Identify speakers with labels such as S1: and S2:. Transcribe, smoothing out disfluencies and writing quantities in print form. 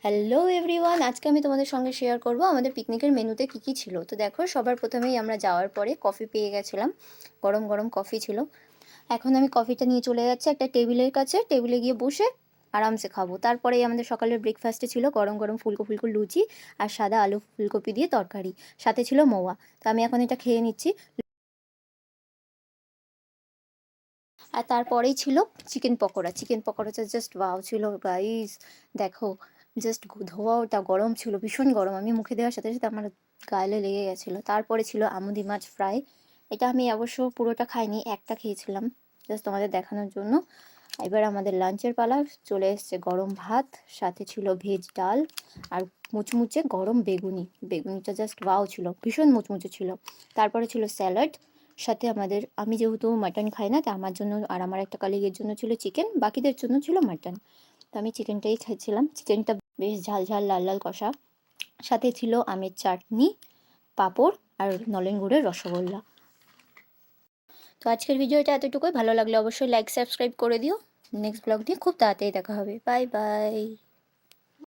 S1: Hello everyone, আজকে আমি তোমাদের সঙ্গে শেয়ার করব আমাদের পিকনিকের মেনুতে কী কী ছিল। তো দেখো, সবার প্রথমেই আমরা যাওয়ার পরে কফি পেয়ে গেছিলাম। গরম গরম কফি ছিল। এখন আমি কফিটা নিয়ে চলে যাচ্ছি একটা টেবিলের কাছে, টেবিলে গিয়ে বসে আরামসে খাবো। তারপরেই আমাদের সকালের ব্রেকফাস্টে ছিল গরম গরম ফুলকো ফুলকো লুচি আর সাদা আলু ফুলকপি দিয়ে তরকারি, সাথে ছিল মোয়া। তো আমি এখন এটা খেয়ে নিচ্ছি। আর তারপরেই ছিল চিকেন পকোড়া। চিকেন পকোড়াটা জাস্ট ওয়াও ছিল গাইস। দেখো, জাস্ট ধোয়া, ওটা গরম ছিল, ভীষণ গরম। আমি মুখে দেওয়ার সাথে সাথে আমার গালে লেগে গেছিলো। তারপরে ছিল আমুদি মাছ ফ্রাই। এটা আমি অবশ্য পুরোটা খাইনি, একটা খেয়েছিলাম জাস্ট তোমাদের দেখানোর জন্য। এবার আমাদের লাঞ্চের পালা চলে এসছে। গরম ভাত, সাথে ছিল ভেজ ডাল আর মুচমুচে গরম বেগুনি। বেগুনিটা জাস্ট ওয়াও ছিল, ভীষণ মুচমুচে ছিল। তারপরে ছিল স্যালাড, সাথে আমি যেহেতু মাটন খাই না, তাই আমার জন্য আর আমার একটা কলিগের জন্য ছিল চিকেন, বাকিদের জন্য ছিল মাটন। তো আমি চিকেনটাই খাইছিলাম। চিকেনটা বেশ ঝাল ঝাল লাল লাল কষা, সাথে ছিল আমের চাটনি, পাঁপড় আর নলেন গুড়ের রসগোল্লা। তো আজকের ভিডিওটা এতটুকুই। ভালো লাগলে অবশ্যই লাইক সাবস্ক্রাইব করে দিও। নেক্সট ব্লগ নিয়ে খুব তাড়াতাড়ি দেখা হবে। Bye bye.